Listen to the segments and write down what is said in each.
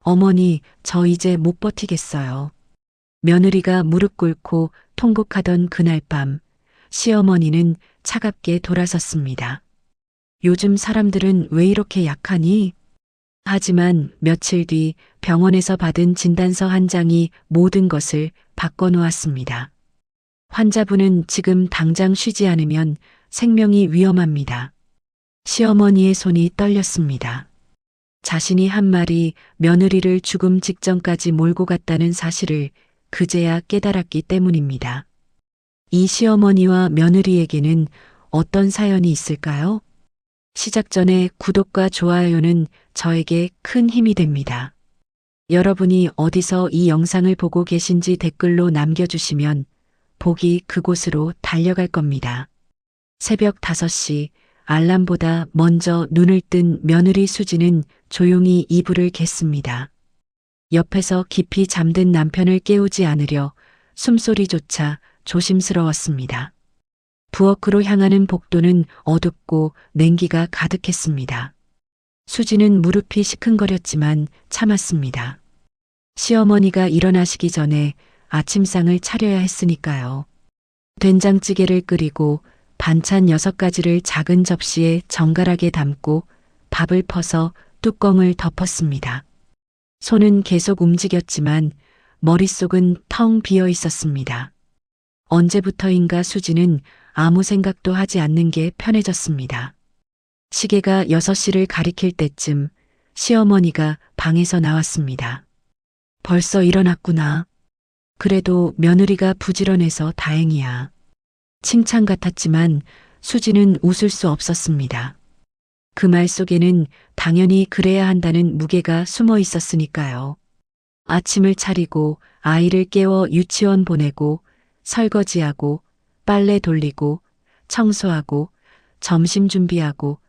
어머니, 저 이제 못 버티겠어요. 며느리가 무릎 꿇고 통곡하던 그날 밤, 시어머니는 차갑게 돌아섰습니다. 요즘 사람들은 왜 이렇게 약하니? 하지만 며칠 뒤 병원에서 받은 진단서 한 장이 모든 것을 바꿔놓았습니다. 환자분은 지금 당장 쉬지 않으면 생명이 위험합니다. 시어머니의 손이 떨렸습니다. 자신이 한 말이 며느리를 죽음 직전까지 몰고 갔다는 사실을 그제야 깨달았기 때문입니다. 이 시어머니와 며느리에게는 어떤 사연이 있을까요? 시작 전에 구독과 좋아요는 저에게 큰 힘이 됩니다. 여러분이 어디서 이 영상을 보고 계신지 댓글로 남겨주시면 복이 그곳으로 달려갈 겁니다. 새벽 5시 알람보다 먼저 눈을 뜬 며느리 수지는 조용히 이불을 갰습니다. 옆에서 깊이 잠든 남편을 깨우지 않으려 숨소리조차 조심스러웠습니다. 부엌으로 향하는 복도는 어둡고 냉기가 가득했습니다. 수지는 무릎이 시큰거렸지만 참았습니다. 시어머니가 일어나시기 전에 아침상을 차려야 했으니까요. 된장찌개를 끓이고 반찬 6가지를 작은 접시에 정갈하게 담고 밥을 퍼서 뚜껑을 덮었습니다. 손은 계속 움직였지만 머릿속은 텅 비어 있었습니다. 언제부터인가 수지는 아무 생각도 하지 않는 게 편해졌습니다. 시계가 6시를 가리킬 때쯤 시어머니가 방에서 나왔습니다. 벌써 일어났구나. 그래도 며느리가 부지런해서 다행이야. 칭찬 같았지만 수지는 웃을 수 없었습니다. 그 말 속에는 당연히 그래야 한다는 무게가 숨어 있었으니까요. 아침을 차리고 아이를 깨워 유치원 보내고 설거지하고 빨래 돌리고 청소하고 점심 준비하고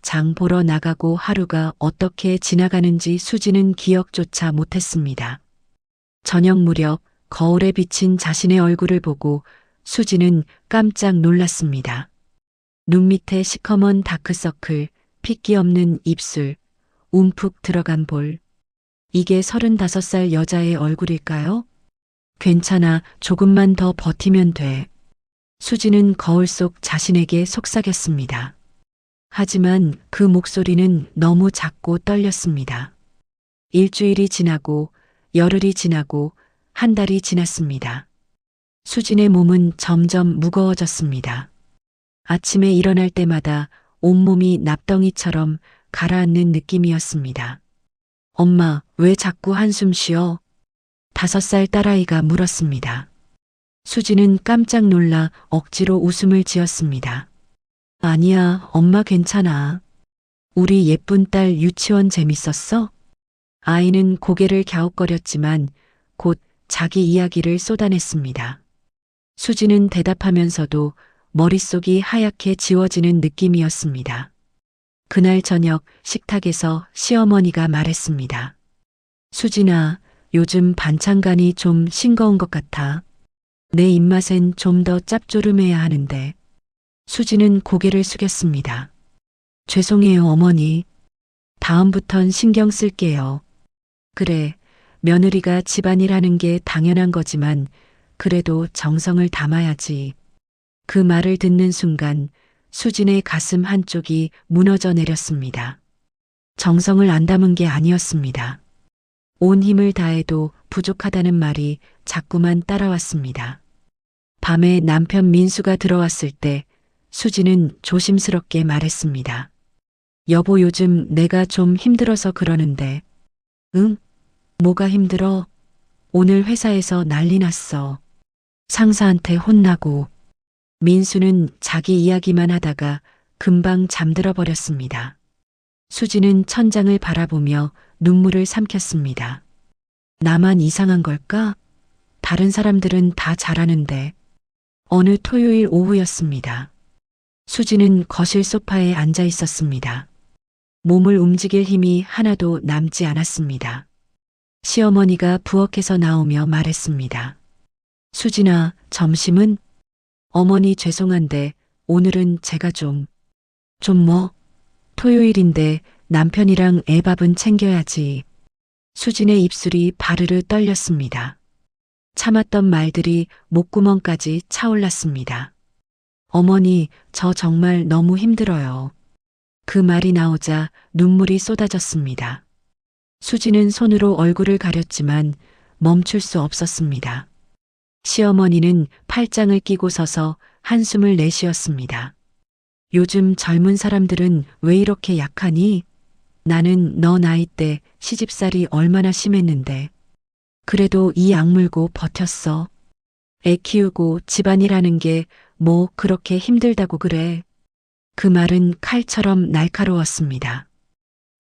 장 보러 나가고 하루가 어떻게 지나가는지 수지는 기억조차 못했습니다. 저녁 무렵 거울에 비친 자신의 얼굴을 보고 수지는 깜짝 놀랐습니다. 눈 밑에 시커먼 다크서클, 핏기 없는 입술, 움푹 들어간 볼. 이게 35살 여자의 얼굴일까요? 괜찮아, 조금만 더 버티면 돼. 수지는 거울 속 자신에게 속삭였습니다. 하지만 그 목소리는 너무 작고 떨렸습니다. 일주일이 지나고 열흘이 지나고 한 달이 지났습니다. 수진의 몸은 점점 무거워졌습니다. 아침에 일어날 때마다 온몸이 납덩이처럼 가라앉는 느낌이었습니다. 엄마, 왜 자꾸 한숨 쉬어? 5살 딸아이가 물었습니다. 수지는 깜짝 놀라 억지로 웃음을 지었습니다. 아니야, 엄마 괜찮아. 우리 예쁜 딸 유치원 재밌었어? 아이는 고개를 갸웃거렸지만 곧 자기 이야기를 쏟아냈습니다. 수지는 대답하면서도 머릿속이 하얗게 지워지는 느낌이었습니다. 그날 저녁 식탁에서 시어머니가 말했습니다. 수진아, 요즘 반찬간이 좀 싱거운 것 같아. 내 입맛엔 좀 더 짭조름해야 하는데. 수지는 고개를 숙였습니다. 죄송해요, 어머니. 다음부턴 신경 쓸게요. 그래, 며느리가 집안일 하는 게 당연한 거지만 그래도 정성을 담아야지. 그 말을 듣는 순간 수진의 가슴 한쪽이 무너져 내렸습니다. 정성을 안 담은 게 아니었습니다. 온 힘을 다해도 부족하다는 말이 자꾸만 따라왔습니다. 밤에 남편 민수가 들어왔을 때 수지는 조심스럽게 말했습니다. 여보, 요즘 내가 좀 힘들어서 그러는데. 응? 뭐가 힘들어? 오늘 회사에서 난리 났어. 상사한테 혼나고. 민수는 자기 이야기만 하다가 금방 잠들어 버렸습니다. 수지는 천장을 바라보며 눈물을 삼켰습니다. 나만 이상한 걸까? 다른 사람들은 다 잘하는데. 어느 토요일 오후였습니다. 수지는 거실 소파에 앉아 있었습니다. 몸을 움직일 힘이 하나도 남지 않았습니다. 시어머니가 부엌에서 나오며 말했습니다. 수진아, 점심은? 어머니 죄송한데 오늘은 제가 좀 뭐? 토요일인데 남편이랑 애 밥은 챙겨야지. 수진의 입술이 바르르 떨렸습니다. 참았던 말들이 목구멍까지 차올랐습니다. 어머니, 저 정말 너무 힘들어요. 그 말이 나오자 눈물이 쏟아졌습니다. 수지는 손으로 얼굴을 가렸지만 멈출 수 없었습니다. 시어머니는 팔짱을 끼고 서서 한숨을 내쉬었습니다. 요즘 젊은 사람들은 왜 이렇게 약하니? 나는 너 나이 때 시집살이 얼마나 심했는데. 그래도 이 악물고 버텼어. 애 키우고 집안일하는 게 뭐 그렇게 힘들다고 그래. 그 말은 칼처럼 날카로웠습니다.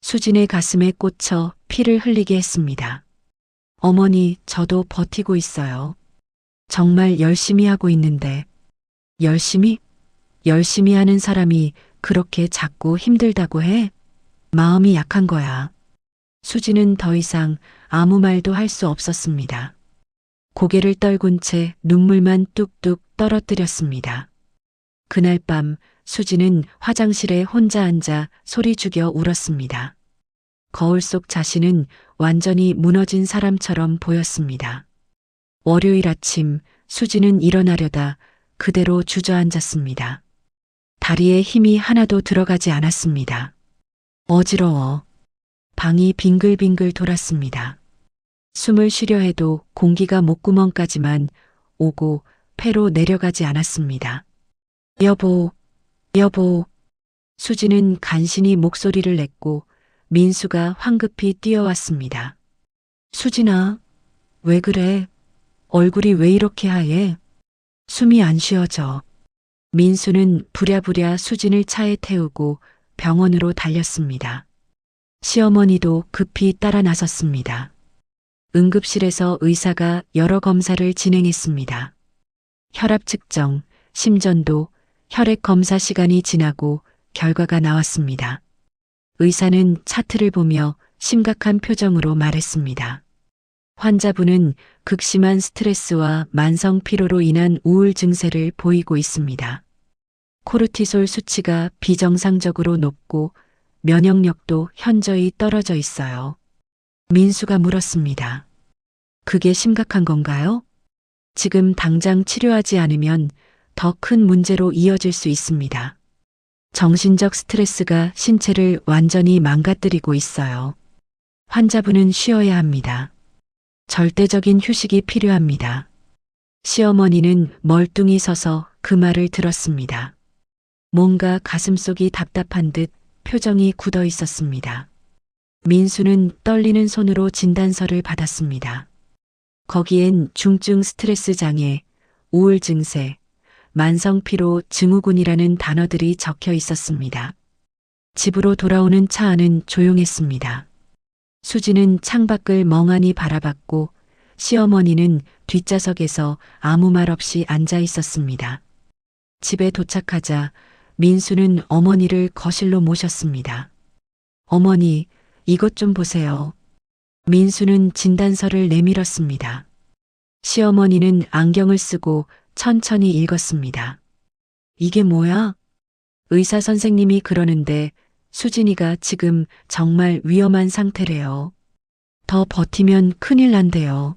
수진의 가슴에 꽂혀 피를 흘리게 했습니다. 어머니, 저도 버티고 있어요. 정말 열심히 하고 있는데. 열심히? 열심히 하는 사람이 그렇게 자꾸 힘들다고 해? 마음이 약한 거야. 수지는 더 이상 아무 말도 할 수 없었습니다. 고개를 떨군 채 눈물만 뚝뚝 떨어뜨렸습니다. 그날 밤 수지는 화장실에 혼자 앉아 소리 죽여 울었습니다. 거울 속 자신은 완전히 무너진 사람처럼 보였습니다. 월요일 아침 수지는 일어나려다 그대로 주저앉았습니다. 다리에 힘이 하나도 들어가지 않았습니다. 어지러워. 방이 빙글빙글 돌았습니다. 숨을 쉬려 해도 공기가 목구멍까지만 오고 폐로 내려가지 않았습니다. 여보, 여보. 수지는 간신히 목소리를 냈고 민수가 황급히 뛰어왔습니다. 수진아, 왜 그래? 얼굴이 왜 이렇게 하얘? 숨이 안 쉬어져. 민수는 부랴부랴 수진을 차에 태우고 병원으로 달렸습니다. 시어머니도 급히 따라 나섰습니다. 응급실에서 의사가 여러 검사를 진행했습니다. 혈압 측정, 심전도, 혈액 검사 시간이 지나고 결과가 나왔습니다. 의사는 차트를 보며 심각한 표정으로 말했습니다. 환자분은 극심한 스트레스와 만성 피로로 인한 우울 증세를 보이고 있습니다. 코르티솔 수치가 비정상적으로 높고 면역력도 현저히 떨어져 있어요. 민수가 물었습니다. 그게 심각한 건가요? 지금 당장 치료하지 않으면 더 큰 문제로 이어질 수 있습니다. 정신적 스트레스가 신체를 완전히 망가뜨리고 있어요. 환자분은 쉬어야 합니다. 절대적인 휴식이 필요합니다. 시어머니는 멀뚱히 서서 그 말을 들었습니다. 뭔가 가슴속이 답답한 듯 표정이 굳어 있었습니다. 민수는 떨리는 손으로 진단서를 받았습니다. 거기엔 중증 스트레스 장애, 우울 증세, 만성 피로 증후군이라는 단어들이 적혀 있었습니다. 집으로 돌아오는 차 안은 조용했습니다. 수지는 창밖을 멍하니 바라봤고 시어머니는 뒷좌석에서 아무 말 없이 앉아 있었습니다. 집에 도착하자 민수는 어머니를 거실로 모셨습니다. 어머니, 이것 좀 보세요. 민수는 진단서를 내밀었습니다. 시어머니는 안경을 쓰고 천천히 읽었습니다. 이게 뭐야? 의사 선생님이 그러는데 수진이가 지금 정말 위험한 상태래요. 더 버티면 큰일 난대요.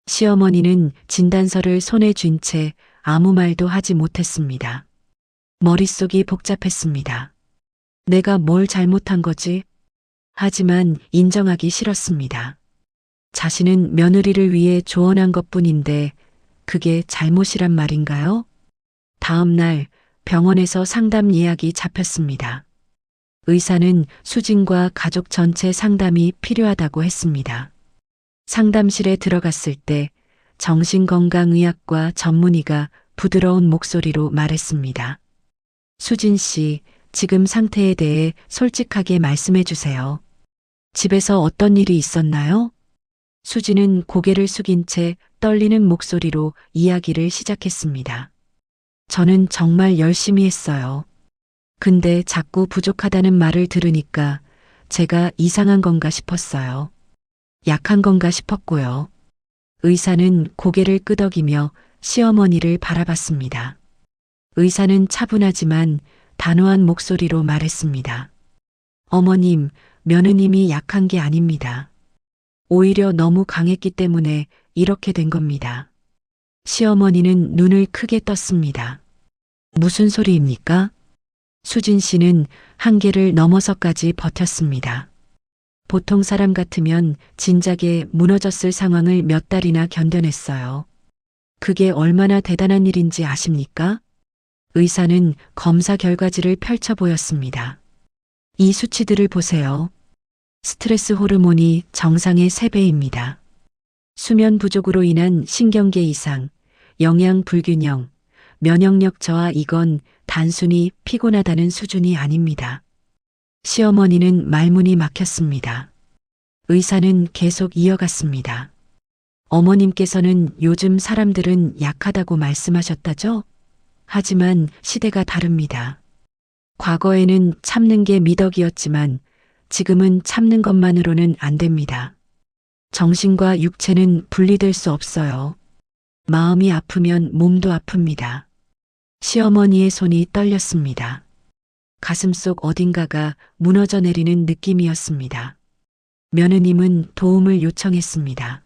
시어머니는 진단서를 손에 쥔 채 아무 말도 하지 못했습니다. 머릿속이 복잡했습니다. 내가 뭘 잘못한 거지? 하지만 인정하기 싫었습니다. 자신은 며느리를 위해 조언한 것뿐인데 그게 잘못이란 말인가요? 다음 날 병원에서 상담 예약이 잡혔습니다. 의사는 수진과 가족 전체 상담이 필요하다고 했습니다. 상담실에 들어갔을 때 정신건강의학과 전문의가 부드러운 목소리로 말했습니다. 수진 씨, 지금 상태에 대해 솔직하게 말씀해 주세요. 집에서 어떤 일이 있었나요? 수진은 고개를 숙인 채 떨리는 목소리로 이야기를 시작했습니다. 저는 정말 열심히 했어요. 근데 자꾸 부족하다는 말을 들으니까 제가 이상한 건가 싶었어요. 약한 건가 싶었고요. 의사는 고개를 끄덕이며 시어머니를 바라봤습니다. 의사는 차분하지만 단호한 목소리로 말했습니다. 어머님, 며느님이 약한 게 아닙니다. 오히려 너무 강했기 때문에 이렇게 된 겁니다. 시어머니는 눈을 크게 떴습니다. 무슨 소리입니까? 수진 씨는 한계를 넘어서까지 버텼습니다. 보통 사람 같으면 진작에 무너졌을 상황을 몇 달이나 견뎌냈어요. 그게 얼마나 대단한 일인지 아십니까? 의사는 검사 결과지를 펼쳐 보였습니다. 이 수치들을 보세요. 스트레스 호르몬이 정상의 3배입니다. 수면 부족으로 인한 신경계 이상, 영양 불균형, 면역력 저하 이건 단순히 피곤하다는 수준이 아닙니다. 시어머니는 말문이 막혔습니다. 의사는 계속 이어갔습니다. 어머님께서는 요즘 사람들은 약하다고 말씀하셨다죠? 하지만 시대가 다릅니다. 과거에는 참는 게 미덕이었지만 지금은 참는 것만으로는 안 됩니다. 정신과 육체는 분리될 수 없어요. 마음이 아프면 몸도 아픕니다. 시어머니의 손이 떨렸습니다. 가슴속 어딘가가 무너져 내리는 느낌이었습니다. 며느님은 도움을 요청했습니다.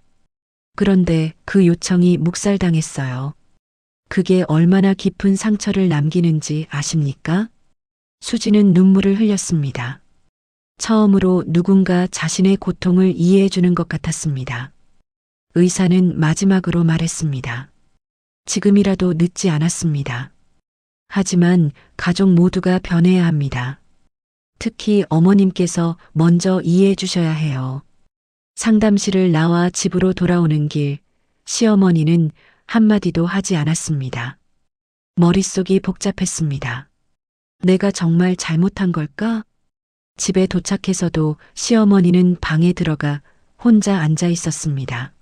그런데 그 요청이 묵살당했어요. 그게 얼마나 깊은 상처를 남기는지 아십니까? 수지는 눈물을 흘렸습니다. 처음으로 누군가 자신의 고통을 이해해 주는 것 같았습니다. 의사는 마지막으로 말했습니다. 지금이라도 늦지 않았습니다. 하지만 가족 모두가 변해야 합니다. 특히 어머님께서 먼저 이해해 주셔야 해요. 상담실을 나와 집으로 돌아오는 길, 시어머니는 한마디도 하지 않았습니다. 머릿속이 복잡했습니다. 내가 정말 잘못한 걸까? 집에 도착해서도 시어머니는 방에 들어가 혼자 앉아 있었습니다.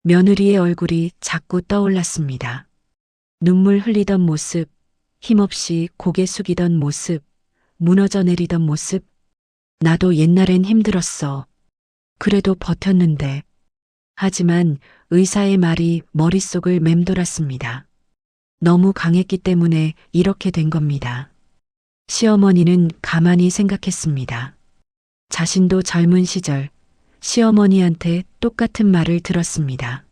며느리의 얼굴이 자꾸 떠올랐습니다. 눈물 흘리던 모습, 힘없이 고개 숙이던 모습, 무너져 내리던 모습. 나도 옛날엔 힘들었어. 그래도 버텼는데. 하지만 의사의 말이 머릿속을 맴돌았습니다. 너무 강했기 때문에 이렇게 된 겁니다. 시어머니는 가만히 생각했습니다. 자신도 젊은 시절 시어머니한테 똑같은 말을 들었습니다.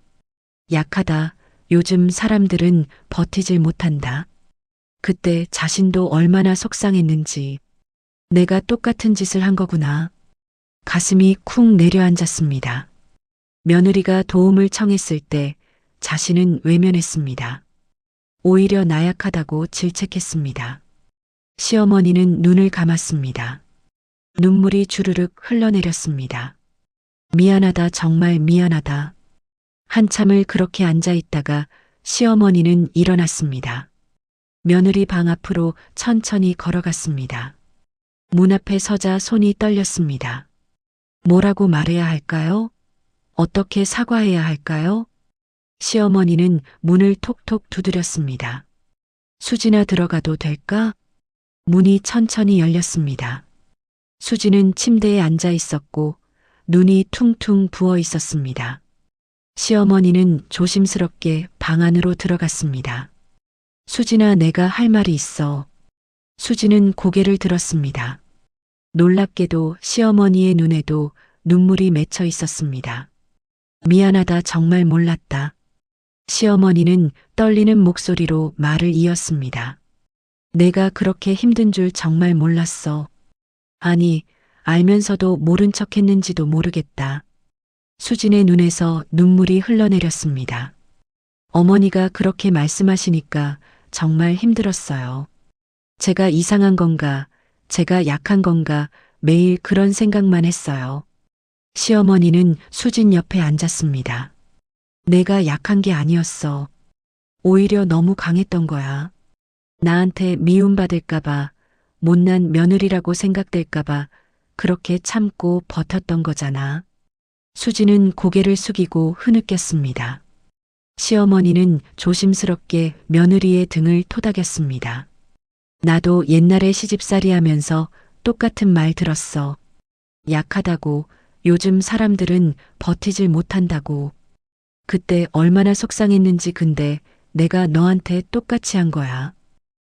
약하다. 요즘 사람들은 버티질 못한다. 그때 자신도 얼마나 속상했는지. 내가 똑같은 짓을 한 거구나. 가슴이 쿵 내려앉았습니다. 며느리가 도움을 청했을 때 자신은 외면했습니다. 오히려 나약하다고 질책했습니다. 시어머니는 눈을 감았습니다. 눈물이 주르륵 흘러내렸습니다. 미안하다, 정말 미안하다. 한참을 그렇게 앉아 있다가 시어머니는 일어났습니다. 며느리 방 앞으로 천천히 걸어갔습니다. 문 앞에 서자 손이 떨렸습니다. 뭐라고 말해야 할까요? 어떻게 사과해야 할까요? 시어머니는 문을 톡톡 두드렸습니다. 수진아, 들어가도 될까? 문이 천천히 열렸습니다. 수지는 침대에 앉아 있었고 눈이 퉁퉁 부어 있었습니다. 시어머니는 조심스럽게 방 안으로 들어갔습니다. 수진아, 내가 할 말이 있어. 수지는 고개를 들었습니다. 놀랍게도 시어머니의 눈에도 눈물이 맺혀 있었습니다. 미안하다, 정말 몰랐다. 시어머니는 떨리는 목소리로 말을 이었습니다. 내가 그렇게 힘든 줄 정말 몰랐어. 아니, 알면서도 모른 척 했는지도 모르겠다. 수진의 눈에서 눈물이 흘러내렸습니다. 어머니가 그렇게 말씀하시니까 정말 힘들었어요. 제가 이상한 건가, 제가 약한 건가 매일 그런 생각만 했어요. 시어머니는 수진 옆에 앉았습니다. 내가 약한 게 아니었어. 오히려 너무 강했던 거야. 나한테 미움받을까봐, 못난 며느리라고 생각될까봐 그렇게 참고 버텼던 거잖아. 수지는 고개를 숙이고 흐느꼈습니다. 시어머니는 조심스럽게 며느리의 등을 토닥였습니다. 나도 옛날에 시집살이 하면서 똑같은 말 들었어. 약하다고, 요즘 사람들은 버티질 못한다고. 그때 얼마나 속상했는지. 근데 내가 너한테 똑같이 한 거야.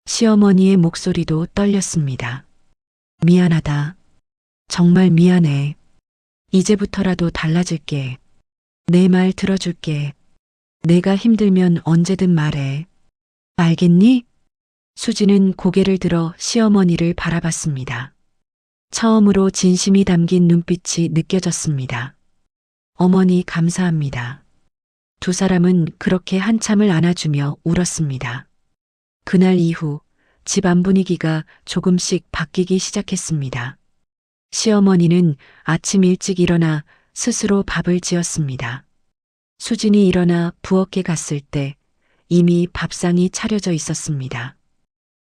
시어머니의 목소리도 떨렸습니다. 미안하다. 정말 미안해. 이제부터라도 달라질게. 내 말 들어줄게. 내가 힘들면 언제든 말해. 알겠니? 수지는 고개를 들어 시어머니를 바라봤습니다. 처음으로 진심이 담긴 눈빛이 느껴졌습니다. 어머니 감사합니다. 두 사람은 그렇게 한참을 안아주며 울었습니다. 그날 이후 집안 분위기가 조금씩 바뀌기 시작했습니다. 시어머니는 아침 일찍 일어나 스스로 밥을 지었습니다. 수진이 일어나 부엌에 갔을 때 이미 밥상이 차려져 있었습니다.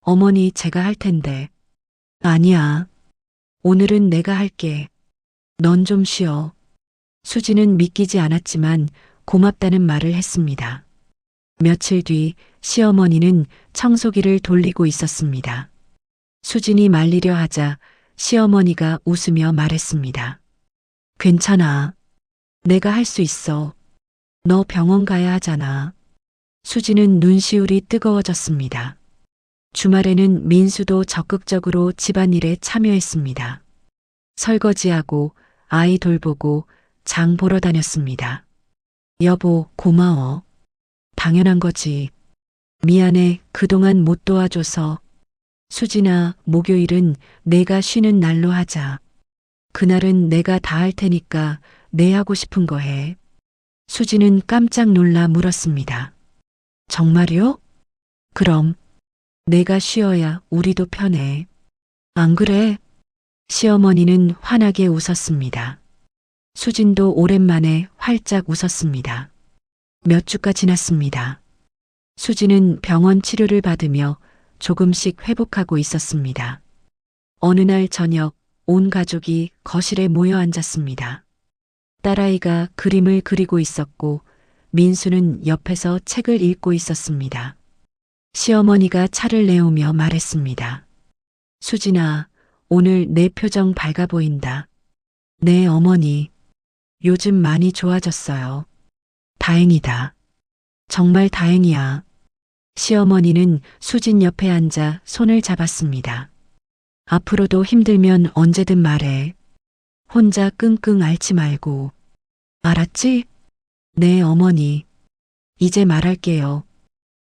어머니 제가 할 텐데. 아니야. 오늘은 내가 할게. 넌 좀 쉬어. 수지는 믿기지 않았지만 고맙다는 말을 했습니다. 며칠 뒤 시어머니는 청소기를 돌리고 있었습니다. 수진이 말리려 하자 시어머니가 웃으며 말했습니다. 괜찮아. 내가 할 수 있어. 너 병원 가야 하잖아. 수지는 눈시울이 뜨거워졌습니다. 주말에는 민수도 적극적으로 집안일에 참여했습니다. 설거지하고 아이 돌보고 장 보러 다녔습니다. 여보, 고마워. 당연한 거지. 미안해, 그동안 못 도와줘서. 수진아, 목요일은 내가 쉬는 날로 하자. 그날은 내가 다 할 테니까 내 하고 싶은 거 해. 수지는 깜짝 놀라 물었습니다. 정말요? 그럼 내가 쉬어야 우리도 편해. 안 그래? 시어머니는 환하게 웃었습니다. 수진도 오랜만에 활짝 웃었습니다. 몇 주가 지났습니다. 수진은 병원 치료를 받으며 조금씩 회복하고 있었습니다. 어느 날 저녁 온 가족이 거실에 모여 앉았습니다. 딸아이가 그림을 그리고 있었고 민수는 옆에서 책을 읽고 있었습니다. 시어머니가 차를 내오며 말했습니다. 수진아, 오늘 내 표정 밝아 보인다. 네, 어머니. 요즘 많이 좋아졌어요. 다행이다. 정말 다행이야. 시어머니는 수진 옆에 앉아 손을 잡았습니다. 앞으로도 힘들면 언제든 말해. 혼자 끙끙 앓지 말고. 알았지? 네, 어머니. 이제 말할게요.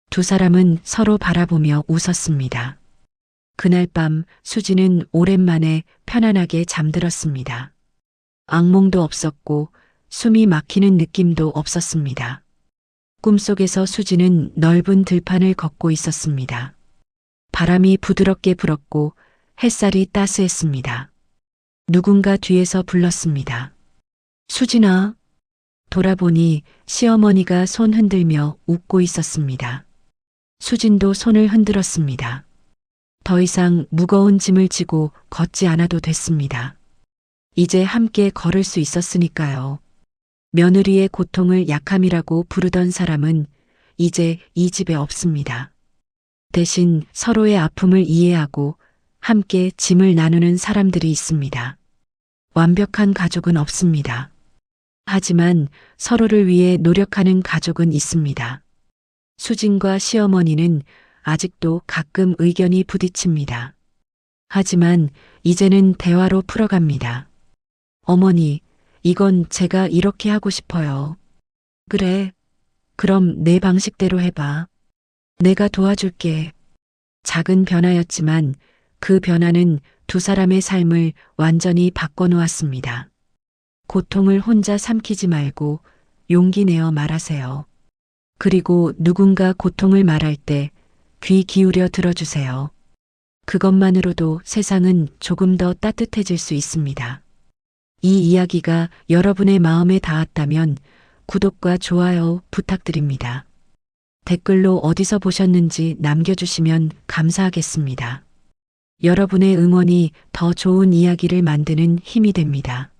두 사람은 서로 바라보며 웃었습니다. 그날 밤 수지는 오랜만에 편안하게 잠들었습니다. 악몽도 없었고 숨이 막히는 느낌도 없었습니다. 꿈속에서 수지는 넓은 들판을 걷고 있었습니다. 바람이 부드럽게 불었고 햇살이 따스했습니다. 누군가 뒤에서 불렀습니다. 수진아. 돌아보니 시어머니가 손 흔들며 웃고 있었습니다. 수진도 손을 흔들었습니다. 더 이상 무거운 짐을 지고 걷지 않아도 됐습니다. 이제 함께 걸을 수 있었으니까요. 며느리의 고통을 약함이라고 부르던 사람은 이제 이 집에 없습니다. 대신 서로의 아픔을 이해하고 함께 짐을 나누는 사람들이 있습니다. 완벽한 가족은 없습니다. 하지만 서로를 위해 노력하는 가족은 있습니다. 수진과 시어머니는 아직도 가끔 의견이 부딪힙니다. 하지만 이제는 대화로 풀어갑니다. 어머니, 이건 제가 이렇게 하고 싶어요. 그래. 그럼 내 방식대로 해봐. 내가 도와줄게. 작은 변화였지만 그 변화는 두 사람의 삶을 완전히 바꿔놓았습니다. 고통을 혼자 삼키지 말고 용기 내어 말하세요. 그리고 누군가 고통을 말할 때 귀 기울여 들어주세요. 그것만으로도 세상은 조금 더 따뜻해질 수 있습니다. 이 이야기가 여러분의 마음에 닿았다면 구독과 좋아요 부탁드립니다. 댓글로 어디서 보셨는지 남겨주시면 감사하겠습니다. 여러분의 응원이 더 좋은 이야기를 만드는 힘이 됩니다.